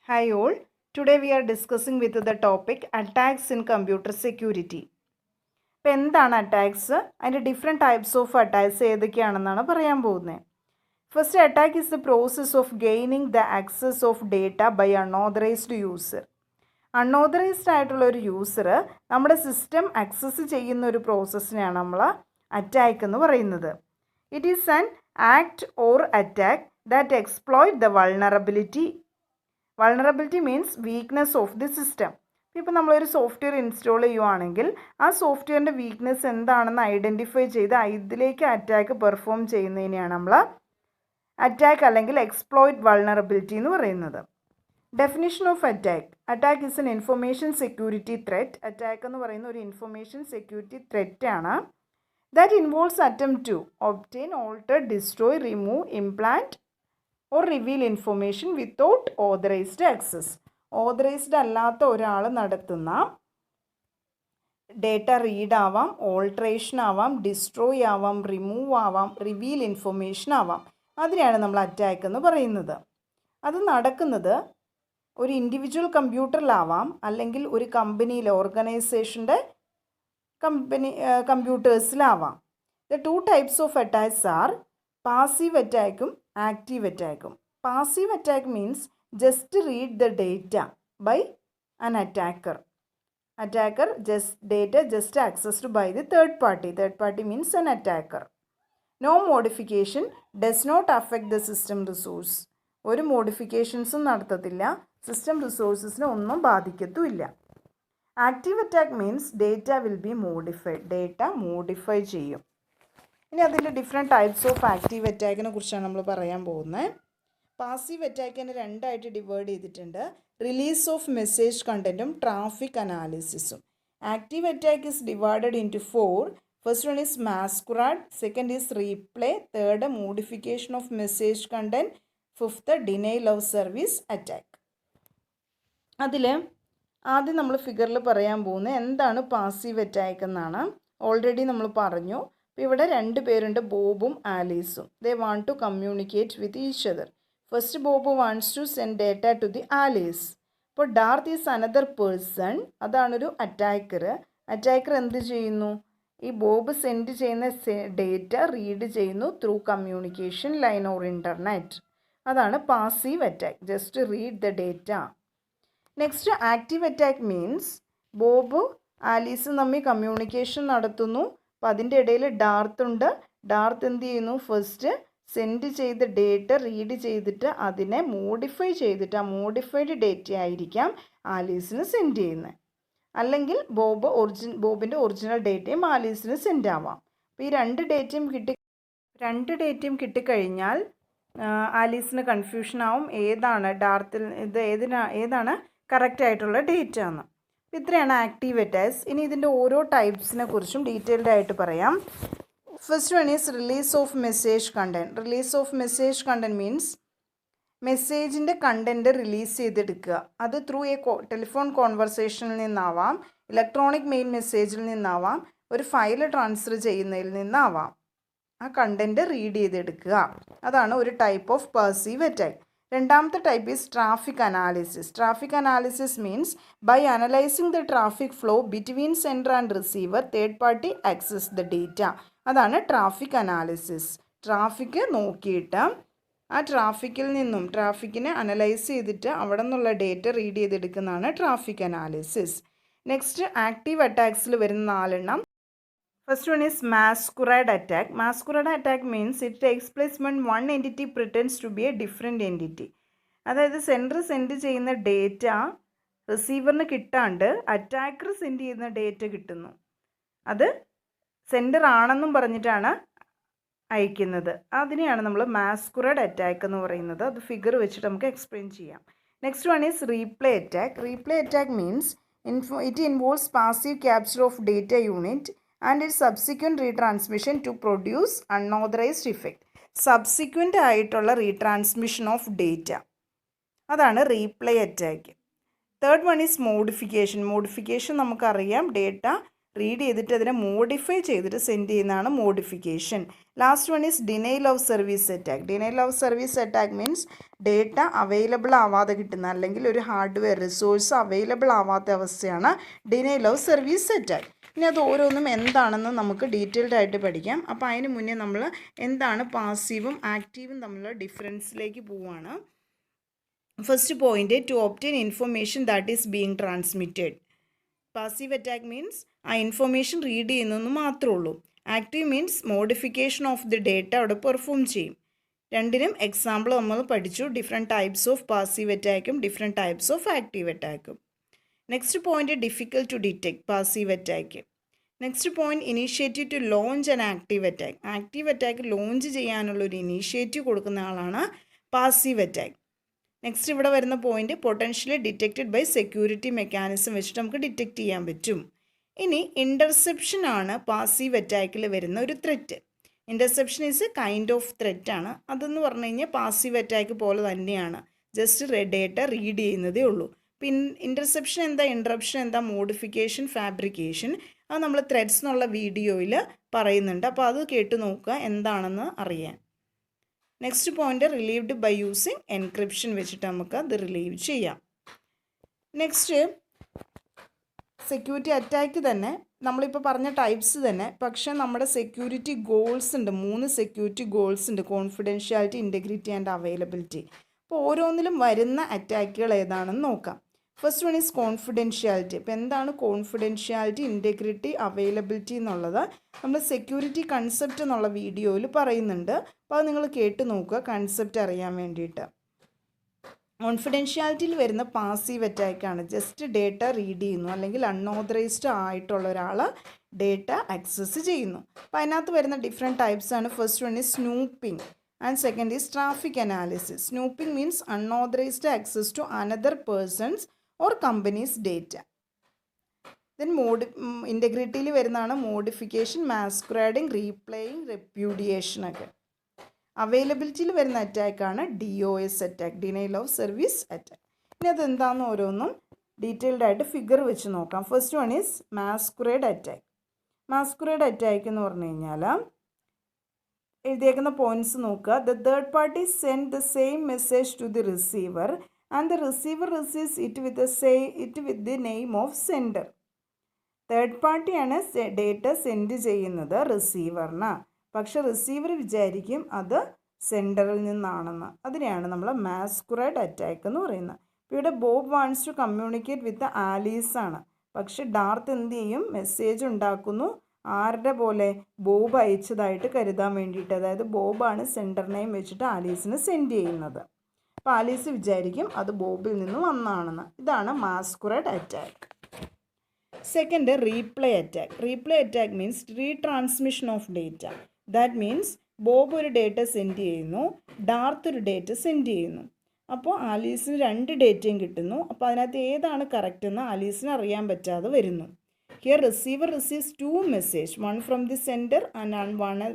Hi all, today we are discussing with the topic attacks in computer security. ഇപ്പോൾ എന്താണ് attacks, അതിൻ്റെ different types of attacks ഏതൊക്കെയാണെന്നാണ് പറയാൻ പോകുന്നത്. First attack is the process of gaining the access of data by unauthorised user. Unauthorised ആയിട്ടുള്ള ഒരു user നമ്മുടെ system access ചെയ്യുന്ന ഒരു പ്രോസസ്സിനെയാണ് നമ്മൾ അറ്റാക്ക് എന്ന് പറയുന്നത്. It is an act or attack that exploit the vulnerability. Vulnerability means weakness of the system. ഇപ്പോൾ നമ്മളൊരു സോഫ്റ്റ്വെയർ ഇൻസ്റ്റാൾ ചെയ്യുവാണെങ്കിൽ ആ സോഫ്റ്റ്വെയറിൻ്റെ വീക്ക്നെസ് എന്താണെന്ന് ഐഡൻറ്റിഫൈ ചെയ്ത് ഇതിലേക്ക് അറ്റാക്ക് പെർഫോം ചെയ്യുന്നതിനെയാണ് നമ്മൾ അറ്റാക്ക് അല്ലെങ്കിൽ എക്സ്പ്ലോയിറ്റ് വൾണറബിലിറ്റി എന്ന് പറയുന്നത്. Definition of attack. Attack is an information security threat. അറ്റാക്ക് എന്ന് പറയുന്ന ഒരു ഇൻഫർമേഷൻ സെക്യൂരിറ്റി ത്രെറ്റ് ആണ്. That involves attempt to obtain, alter, destroy, remove, implant or reveal information without authorised access. Authorised അല്ലാത്ത ഒരാൾ നടത്തുന്ന ഡേറ്റ റീഡ് ആവാം, ഓൾട്രേഷൻ ആവാം, ഡിസ്ട്രോയ് ആവാം, റിമൂവ് ആവാം, റിവീൽ ഇൻഫർമേഷൻ ആവാം. അതിനെയാണ് നമ്മൾ അറ്റാക്ക് എന്ന് പറയുന്നത്. അത് നടക്കുന്നത് ഒരു ഇൻഡിവിജ്വൽ കമ്പ്യൂട്ടറിലാവാം, അല്ലെങ്കിൽ ഒരു കമ്പനിയിലെ ഓർഗനൈസേഷൻ്റെ കമ്പ്യൂട്ടേഴ്സിലാവാം. The two types of attacks are passive അറ്റാക്കും ആക്റ്റീവ് അറ്റാക്കും. Passive attack means just read the data by an attacker. Attacker data just accessed by the third party. Third party means an attacker. No modification does not affect the system resource. ഒരു മോഡിഫിക്കേഷൻസും നടത്തത്തില്ല, system റിസോഴ്സസിനെ ഒന്നും ബാധിക്കത്തുമില്ല. Active attack means data will be modified. Data modify ചെയ്യും. ഇനി അതിൻ്റെ different types of active അറ്റാക്കിനെ കുറിച്ചാണ് നമ്മൾ പറയാൻ പോകുന്നത്. പാസീവ് അറ്റാക്കിനെ രണ്ടായിട്ട് ഡിവൈഡ് ചെയ്തിട്ടുണ്ട്. റിലീസ് ഓഫ് മെസ്സേജ് കണ്ടൻറ്റും ട്രാഫിക് അനാലിസിസും. Active attack is divided into 4. First one is masquerade, second is replay, third modification of message content, fifth denial of service attack. അതിൽ ആദ്യം നമ്മൾ ഫിഗറിൽ പറയാൻ പോകുന്നത് എന്താണ് പാസീവ് അറ്റാക്ക് എന്നാണ്. ഓൾറെഡി നമ്മൾ പറഞ്ഞു. അപ്പോൾ ഇവിടെ രണ്ട് പേരുണ്ട്, ബോബും ആലീസും. They want to communicate with each other. First Bob wants to send data to the Alice. ഇപ്പോൾ ഡാർത്ത് ഈസ് അനദർ പേഴ്സൺ. അതാണൊരു അറ്റാക്കർ. അറ്റാക്കർ എന്ത് ചെയ്യുന്നു? ഈ ബോബ് സെൻഡ് ചെയ്യുന്ന ഡേറ്റ റീഡ് ചെയ്യുന്നു through communication line or internet. അതാണ് passive attack, just read the data. Next active attack means Bob ആലീസും തമ്മിൽ കമ്മ്യൂണിക്കേഷൻ നടത്തുന്നു. അപ്പോൾ അതിൻ്റെ ഇടയിൽ ഡാർത്ത് ഉണ്ട്. ഡാർത്ത് എന്ത് ചെയ്യുന്നു? ഫസ്റ്റ് സെൻഡ് ചെയ്ത ഡേറ്റ റീഡ് ചെയ്തിട്ട് അതിനെ മോഡിഫൈ ചെയ്തിട്ട് ആ മോഡിഫൈഡ് ഡേറ്റ ആയിരിക്കാം ആലീസിന് സെൻഡ് ചെയ്യുന്നത്. അല്ലെങ്കിൽ ബോബിൻ്റെ ഒറിജിനൽ ഡേറ്റയും ആലീസിന് സെൻഡ് ആവാം. അപ്പോൾ ഈ രണ്ട് ഡേറ്റയും കിട്ടിക്കഴിഞ്ഞാൽ ആലീസിന് കൺഫ്യൂഷൻ ആവും ഏതാണ് ഏതാണ് കറക്റ്റ് ആയിട്ടുള്ള ഡേറ്റ എന്ന്. ഇത്രയാണ് ആക്റ്റീവ് അറ്റാക്സ്. ഇനി ഇതിൻ്റെ ഓരോ ടൈപ്സിനെ കുറിച്ചും ഡീറ്റെയിൽഡ് ആയിട്ട് പറയാം. First one is release of message content. Release of message content means മെസ്സേജിൻ്റെ കണ്ടൻറ്റ് റിലീസ് ചെയ്തെടുക്കുക. അത് ത്രൂ ടെലിഫോൺ കോൺവെർസേഷനിൽ നിന്നാവാം, ഇലക്ട്രോണിക് മെയിൽ മെസ്സേജിൽ നിന്നാവാം, ഒരു ഫയൽ ട്രാൻസ്ഫർ ചെയ്യുന്നതിൽ നിന്നാവാം. ആ കണ്ടൻറ്റ് റീഡ് ചെയ്തെടുക്കുക. അതാണ് ഒരു ടൈപ്പ് ഓഫ് പാസീവ് അറ്റാക്ക്. രണ്ടാമത്തെ type is traffic analysis. Traffic analysis means by analysing the traffic flow between sender and receiver third party access the data. അതാണ് ട്രാഫിക് അനാലിസിസ്. ട്രാഫിക് നോക്കിയിട്ട് ആ ട്രാഫിക്കിനെ അനലൈസ് ചെയ്തിട്ട് അവിടെ നിന്നുള്ള ഡേറ്റ റീഡ് ചെയ്തെടുക്കുന്നതാണ് traffic analysis. Next active അറ്റാക്സിൽ വരുന്ന 4 എണ്ണം. First one is masquerade attack. Masquerade attack means it takes place when one entity pretends to be a different entity. അതായത് സെൻഡർ സെൻഡ് ചെയ്യുന്ന ഡേറ്റ റിസീവറിന് കിട്ടാണ്ട് അറ്റാക്കർ സെൻഡ് ചെയ്യുന്ന data കിട്ടുന്നു. അത് സെൻഡർ ആണെന്നും പറഞ്ഞിട്ടാണ് അയക്കുന്നത്. അതിനെയാണ് നമ്മൾ മാസ്കുറാഡ് അറ്റാക്ക് എന്ന് പറയുന്നത്. അത് ഫിഗർ വെച്ചിട്ട് നമുക്ക് എക്സ്പ്ലെയിൻ ചെയ്യാം. Next one is replay attack. Replay attack means it involves passive capture of data unit and it subsequent retransmission to produce unauthorised effect. Subsequent ആയിട്ടുള്ള റീട്രാൻസ്മിഷൻ ഓഫ് ഡേറ്റ, അതാണ് replay attack. Third one is modification. Modification നമുക്കറിയാം, data read ചെയ്തിട്ട് അതിനെ modify ചെയ്തിട്ട് send ചെയ്യുന്നതാണ് modification. Last one is denial of service attack. Denial of service attack means data available ആവാതെ കിട്ടുന്ന, അല്ലെങ്കിൽ ഒരു ഹാർഡ്വെയർ റിസോഴ്സ് അവൈലബിൾ ആവാത്ത അവസ്ഥയാണ് ഡിനൈൽ ഓഫ് സർവീസ് അറ്റാക്ക്. ഇനി അത് ഓരോന്നും എന്താണെന്ന് നമുക്ക് ഡീറ്റെയിൽഡ് ആയിട്ട് പഠിക്കാം. അപ്പോൾ അതിന് മുന്നേ നമ്മൾ എന്താണ് പാസീവും ആക്റ്റീവും തമ്മിലുള്ള ഡിഫറൻസിലേക്ക് പോവുകയാണ്. First point, to obtain information that is being transmitted. Passive attack means ആ ഇൻഫർമേഷൻ റീഡ് ചെയ്യുന്നതെന്ന് മാത്രമേ ഉള്ളൂ. Active means modification of the data അവിടെ പെർഫോം ചെയ്യും. രണ്ടിനും എക്സാമ്പിൾ നമ്മൾ പഠിച്ചു. ഡിഫറെൻറ്റ് ടൈപ്സ് ഓഫ് പാസീവ് അറ്റാക്കും ഡിഫറെൻറ്റ് ടൈപ്സ് ഓഫ് ആക്റ്റീവ് അറ്റാക്കും. Next point, difficult to detect passive attack. Next point, initiative to launch an active attack. Active attack launch ചെയ്യാനുള്ള ഒരു initiative കൊടുക്കുന്ന ആളാണ് പാസീവ് അറ്റാക്ക്. നെക്സ്റ്റ് ഇവിടെ വരുന്ന point, potentially detected by security mechanism വെച്ചിട്ട് നമുക്ക് detect ചെയ്യാൻ പറ്റും. ഇനി ഇൻ്റർസെപ്ഷൻ ആണ് പാസീവ് അറ്റാക്കിൽ വരുന്ന ഒരു threat. Interception is A kind of threat ആണ്. അതെന്ന് പറഞ്ഞു കഴിഞ്ഞാൽ പാസീവ് അറ്റാക്ക് പോലെ തന്നെയാണ്, ജസ്റ്റ് ഡേറ്റ റീഡ് ചെയ്യുന്നതേ ഉള്ളൂ. പിന്നെ ഇൻ്റർസെപ്ഷൻ എന്താ, ഇൻട്രപ്ഷൻ എന്താ, മോഡിഫിക്കേഷൻ, ഫാബ്രിക്കേഷൻ, അത് നമ്മൾ ത്രെഡ്സ് എന്നുള്ള വീഡിയോയിൽ പറയുന്നുണ്ട്. അപ്പോൾ അത് കേട്ട് നോക്കുക എന്താണെന്ന് അറിയാൻ. Next point, relieved by using encryption വെച്ചിട്ട് നമുക്ക് അത് റിലീവ് ചെയ്യാം. നെക്സ്റ്റ് സെക്യൂരിറ്റി അറ്റാക്ക് തന്നെ നമ്മളിപ്പോൾ പറഞ്ഞ ടൈപ്സ് തന്നെ, പക്ഷേ നമ്മുടെ സെക്യൂരിറ്റി ഗോൾസ് ഉണ്ട്. 3 സെക്യൂരിറ്റി ഗോൾസ് ഉണ്ട്: കോൺഫിഡൻഷ്യാലിറ്റി, ഇൻറ്റഗ്രിറ്റി ആൻഡ് അവൈലബിലിറ്റി. അപ്പോൾ ഓരോന്നിലും വരുന്ന അറ്റാക്കുകൾ ഏതാണെന്ന് നോക്കാം. First one is confidentiality. അപ്പോൾ എന്താണ് കോൺഫിഡൻഷ്യാലിറ്റി, ഇൻറ്റഗ്രിറ്റി, അവൈലബിലിറ്റി എന്നുള്ളത് നമ്മൾ സെക്യൂരിറ്റി കൺസെപ്റ്റ് എന്നുള്ള വീഡിയോയിൽ പറയുന്നുണ്ട്. അപ്പോൾ അത് നിങ്ങൾ കേട്ട് നോക്കുക കൺസെപ്റ്റ് അറിയാൻ വേണ്ടിയിട്ട്. കോൺഫിഡൻഷ്യാലിറ്റിയിൽ വരുന്ന പാസീവ് അറ്റാക്കാണ്. ജസ്റ്റ് ഡേറ്റ റീഡ് ചെയ്യുന്നു, അല്ലെങ്കിൽ അൺഓതറൈസ്ഡ് ആയിട്ടുള്ള ഒരാൾ ഡേറ്റ ആക്സസ് ചെയ്യുന്നു. അപ്പോൾ അതിനകത്ത് വരുന്ന ഡിഫറെൻറ്റ് ടൈപ്സ് ആണ്. First one is snooping and second is traffic analysis. Snooping means unauthorised access to another person's or company's data. Then ഇൻറ്റഗ്രിറ്റിയിൽ വരുന്നതാണ് മോഡിഫിക്കേഷൻ, മാസ്ക്രാഡിങ്, റീപ്ലേയിങ്, റെപ്യൂഡിയേഷനൊക്കെ. അവൈലബിലിറ്റിയിൽ വരുന്ന അറ്റാക്കാണ് DOS attack, denial of service attack. ഇനി അതെന്താണെന്ന് ഓരോന്നും ഡീറ്റെയിൽഡ് ആയിട്ട് ഫിഗർ വെച്ച് നോക്കാം. First one is masquerade attack. Masquerade attack എന്ന് പറഞ്ഞു കഴിഞ്ഞാൽ എഴുതിയേക്കുന്ന പോയിന്റ്സ് നോക്കുക. The third party send the same message to the receiver and the receiver receives it with the name of sender. Third പാർട്ടിയാണ് data send ചെയ്യുന്നത് റിസീവറിന്, പക്ഷെ receiver വിചാരിക്കും അത് സെൻഡറിൽ നിന്നാണെന്ന്. അതിനെയാണ് നമ്മൾ മാസ്കുറേഡ് അറ്റാക്ക് എന്ന് പറയുന്നത്. ഇവിടെ Bob wants to communicate with Alice ആണ്, പക്ഷെ ഡാർത്ത് എന്ത് ചെയ്യും, മെസ്സേജ് ഉണ്ടാക്കുന്നു. ആരുടെ പോലെ, ബോബ് അയച്ചതായിട്ട് കരുതാൻ വേണ്ടിയിട്ട്. അതായത് ബോബാണ് സെൻഡർ നെയിം വെച്ചിട്ട് ആലീസിന് സെൻഡ് ചെയ്യുന്നത്. അപ്പോൾ ആലീസ് വിചാരിക്കും അത് ബോബിൽ നിന്ന് വന്നാണെന്ന്. ഇതാണ് masquerade attack. Second, replay attack. Replay attack means retransmission of data. That means Bob ഒരു ഡേറ്റ സെൻഡ് ചെയ്യുന്നു, ഡാർത്ത് ഒരു ഡേറ്റ സെൻഡ് ചെയ്യുന്നു. അപ്പോൾ ആലീസിന് 2 ഡേറ്റയും കിട്ടുന്നു. അപ്പോൾ അതിനകത്ത് ഏതാണ് കറക്റ്റ് എന്ന് ആലീസിന് അറിയാൻ പറ്റാതെ വരുന്നു. Here receiver receives 2 message, one from the sender and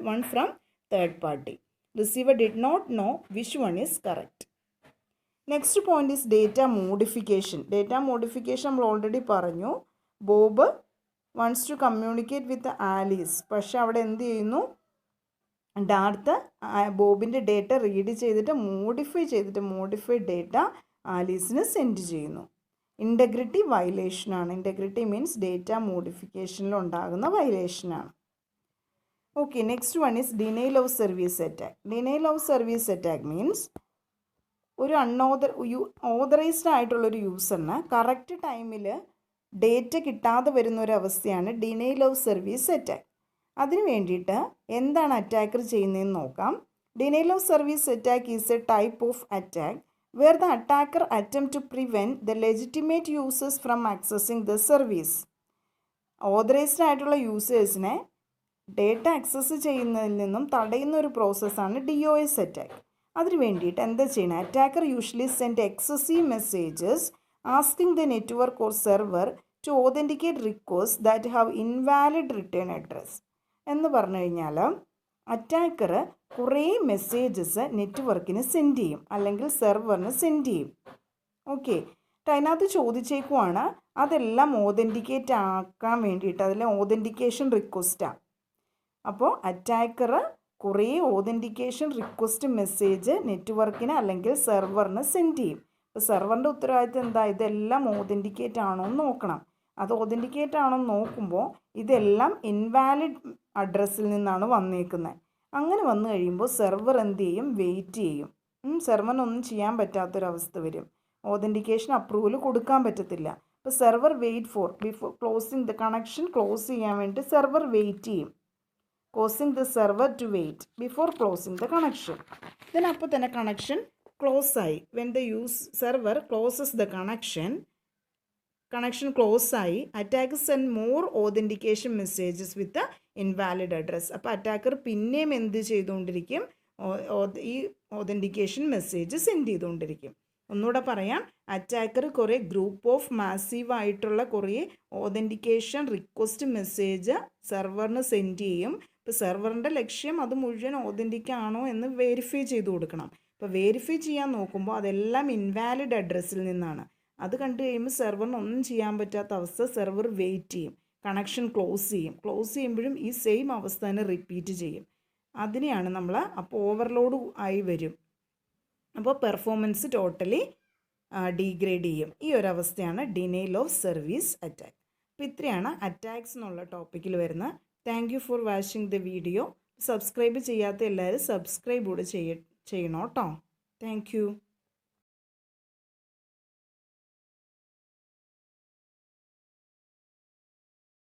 one from third party. Receiver did not know which one is correct. Next point is data modification. Data modification നമ്മൾ ഓൾറെഡി പറഞ്ഞു. Bob wants to communicate with Alice, പക്ഷെ അവിടെ എന്ത് ചെയ്യുന്നു, Darth ബോബിൻ്റെ data read ചെയ്തിട്ട് modified data ആലീസിന് send ചെയ്യുന്നു. ഇൻറ്റഗ്രിറ്റി വയലേഷനാണ്. ഇൻറ്റഗ്രിറ്റി മീൻസ് ഡേറ്റ മോഡിഫിക്കേഷനിൽ ഉണ്ടാകുന്ന വയലേഷനാണ്. Okay, next one is denial of service attack. Denial of service attack means ഒരു ഓതറൈസ്ഡ് ആയിട്ടുള്ളൊരു യൂസറിന് കറക്റ്റ് ടൈമിൽ ഡേറ്റ കിട്ടാതെ വരുന്നൊരവസ്ഥയാണ് ഡിനൈൽ ഓഫ് സർവീസ് അറ്റാക്ക്. അതിന് വേണ്ടിയിട്ട് എന്താണ് അറ്റാക്കർ ചെയ്യുന്നതെന്ന് നോക്കാം. Denial of service attack is A type of attack where the attacker attempt to prevent the legitimate users from accessing the service. Authorised ആയിട്ടുള്ള യൂസേഴ്സിനെ data access ചെയ്യുന്നതിൽ നിന്നും തടയുന്ന ഒരു പ്രോസസ്സാണ് DOS അറ്റാക്ക്. അതിന് വേണ്ടിയിട്ട് എന്താ ചെയ്യണം, attacker usually send excessive messages asking the network or server to authenticate request that have invalid return address. എന്ന് പറഞ്ഞു കഴിഞ്ഞാൽ അറ്റാക്കർ കുറേ മെസ്സേജസ് നെറ്റ്വർക്കിന് സെൻഡ് ചെയ്യും, അല്ലെങ്കിൽ സെർവറിന് സെൻഡ് ചെയ്യും. ഓക്കെ, അതിനകത്ത് ചോദിച്ചേക്കുവാണ് അതെല്ലാം ഓതൻറ്റിക്കേറ്റ് ആക്കാൻ വേണ്ടിയിട്ട് അതിലെ ഓതൻറ്റിക്കേഷൻ റിക്വസ്റ്റാണ്. അപ്പോൾ അറ്റാക്കർ കുറേ ഓതൻറ്റിക്കേഷൻ റിക്വസ്റ്റ് മെസ്സേജ് നെറ്റ്വർക്കിന് അല്ലെങ്കിൽ സെർവറിന് സെൻഡ് ചെയ്യും. അപ്പോൾ സെർവറിൻ്റെ ഉത്തരവാദിത്തം എന്താ? ഇതെല്ലാം ഓതൻറ്റിക്കേറ്റ് ആണോ എന്ന് നോക്കണം. അത് ഓതൻറ്റിക്കേറ്റ് ആണോ എന്ന് നോക്കുമ്പോൾ ഇതെല്ലാം ഇൻവാലിഡ് അഡ്രസ്സിൽ നിന്നാണ് വന്നേക്കുന്നത്. അങ്ങനെ വന്നു കഴിയുമ്പോൾ സെർവർ എന്ത് ചെയ്യും? വെയിറ്റ് ചെയ്യും. സെർവറിനൊന്നും ചെയ്യാൻ പറ്റാത്തൊരവസ്ഥ വരും. ഓതൻറ്റിക്കേഷൻ അപ്രൂവൽ കൊടുക്കാൻ പറ്റത്തില്ല. അപ്പോൾ server wait for before closing the connection close ചെയ്യാൻ വേണ്ടി സെർവർ വെയിറ്റ് ചെയ്യും. causing the server to wait before closing the connection. Then അപ്പോൾ തന്നെ കണക്ഷൻ ക്ലോസ് ആയി. when the server closes the connection close ആയി, attacker send more authentication messages with invalid address. അപ്പോൾ attacker പിന്നെയും എന്ത് ചെയ്തുകൊണ്ടിരിക്കും? ഈ ഓതൻറ്റിക്കേഷൻ മെസ്സേജ് സെൻഡ് ചെയ്തുകൊണ്ടിരിക്കും. ഒന്നുകൂടെ പറയാം, അറ്റാക്കർ കുറേ ഗ്രൂപ്പ് ഓഫ് മാസീവായിട്ടുള്ള കുറേ ഓതൻറ്റിക്കേഷൻ റിക്വസ്റ്റ് മെസ്സേജ് സെർവറിന് സെൻഡ് ചെയ്യും. ഇപ്പോൾ സെർവറിൻ്റെ ലക്ഷ്യം അത് മുഴുവൻ ഓതൻറ്റിക് ആണോ എന്ന് വെരിഫൈ ചെയ്ത് കൊടുക്കണം. ഇപ്പോൾ വെരിഫൈ ചെയ്യാൻ നോക്കുമ്പോൾ അതെല്ലാം ഇൻവാലിഡ് അഡ്രസ്സിൽ നിന്നാണ്. അത് കണ്ടു കഴിയുമ്പോൾ സെർവറിന് ഒന്നും ചെയ്യാൻ പറ്റാത്ത അവസ്ഥ, സെർവർ വെയിറ്റ് ചെയ്യും, കണക്ഷൻ ക്ലോസ് ചെയ്യും. ക്ലോസ് ചെയ്യുമ്പോഴും ഈ സെയിം അവസ്ഥ തന്നെ റിപ്പീറ്റ് ചെയ്യും. അതിനെയാണ് നമ്മൾ അപ്പോൾ ഓവർലോഡ് ആയി വരും. അപ്പോൾ പെർഫോമൻസ് ടോട്ടലി ഡീഗ്രേഡ് ചെയ്യും. ഈ ഒരു അവസ്ഥയാണ് ഡിനൈൽ ഓഫ് സർവീസ് അറ്റാക്ക്. അപ്പോൾ ഇത്രയാണ് അറ്റാക്സ് എന്നുള്ള ടോപ്പിക്കിൽ വരുന്ന. Thank you for watching the video. Subscribe ചെയ്യാത്ത എല്ലാവരും സബ്സ്ക്രൈബ് കൂടെ ചെയ്യണം കേട്ടോ. Thank you.